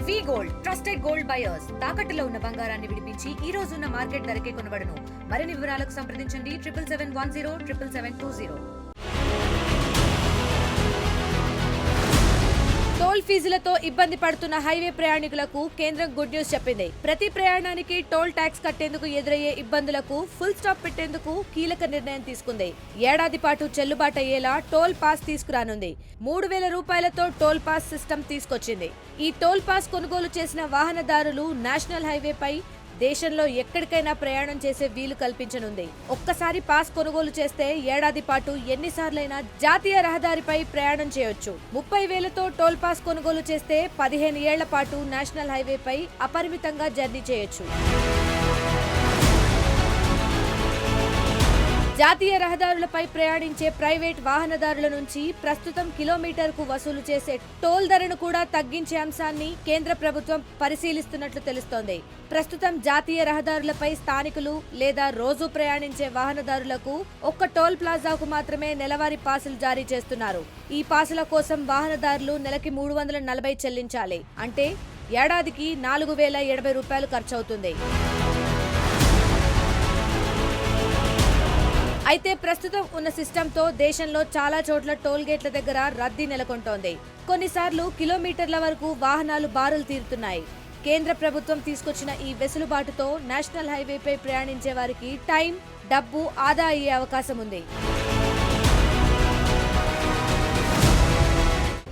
వి gold trusted gold buyers తాకట్టులో ఉన్న బంగారాన్ని విడిపించి ఈ రోజు ఉన్న మార్కెట్ ధరకే కొనబడును. మరిన్ని వివరాలకు సంప్రదించండి 7771077720. టోల్ ఫీజులతో ఇబ్బంది పడుతున్న హైవే ప్రయాణికులకు కేంద్రం గుడ్ న్యూస్ చెప్పింది. ప్రతి ప్రయాణానికి టోల్ ట్యాక్స్ కట్టేందుకు ఎదురయ్యే ఇబ్బందులకు ఫుల్ స్టాప్ పెట్టేందుకు కీలక నిర్ణయం తీసుకుంది. ఏడాది పాటు చెల్లుబాటు అయ్యేలా టోల్ పాస్ తీసుకురానుంది. 3,000 రూపాయలతో టోల్ పాస్ సిస్టమ్ తీసుకొచ్చింది. ఈ టోల్ పాస్ కొనుగోలు చేసిన వాహనదారులు నేషనల్ హైవేపై దేశంలో ఎక్కడికైనా ప్రయాణం చేసే వీలు కల్పించనుంది. ఒక్కసారి పాస్ కొనుగోలు చేస్తే ఏడాది పాటు ఎన్నిసార్లైనా జాతీయ రహదారిపై ప్రయాణం చేయొచ్చు. 30,000తో టోల్ పాస్ కొనుగోలు చేస్తే 15 ఏళ్ల పాటు నేషనల్ హైవేపై అపరిమితంగా జర్నీ చేయొచ్చు. జాతీయ రహదారులపై ప్రయాణించే ప్రైవేట్ వాహనదారుల నుంచి ప్రస్తుతం కిలోమీటర్కు వసూలు చేసే టోల్ ధరను కూడా తగ్గించే అంశాన్ని కేంద్ర ప్రభుత్వం పరిశీలిస్తున్నట్లు తెలుస్తోంది. ప్రస్తుతం జాతీయ రహదారులపై స్థానికులు లేదా రోజు ప్రయాణించే వాహనదారులకు ఒక్క టోల్ ప్లాజాకు మాత్రమే నెలవారీ పాసులు జారీ చేస్తున్నారు. ఈ పాసుల కోసం వాహనదారులు నెలకి 340 చెల్లించాలి. అంటే ఏడాదికి 4,080 రూపాయలు ఖర్చవుతుంది. అయితే ప్రస్తుతం ఉన్న సిస్టంతో దేశంలో చాలా చోట్ల టోల్ గేట్ల దగ్గర రద్దీ నెలకొంటోంది. కొన్నిసార్లు కిలోమీటర్ల వరకు వాహనాలు బారులు తీరుతున్నాయి. కేంద్ర ప్రభుత్వం తీసుకొచ్చిన ఈ వెసులుబాటుతో నేషనల్ హైవేపై ప్రయాణించే వారికి టైం, డబ్బు ఆదా అయ్యే అవకాశం ఉంది.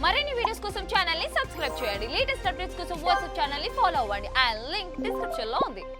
మరిన్ని వీడియోస్ కోసం ఛానల్ ని సబ్స్క్రైబ్ చేయండి. లేటెస్ట్ అప్డేట్స్ కోసం వాట్సాప్ ఛానల్ ని ఫాలో అవ్వండి. ఆ లింక్ డిస్క్రిప్షన్ లో ఉంది.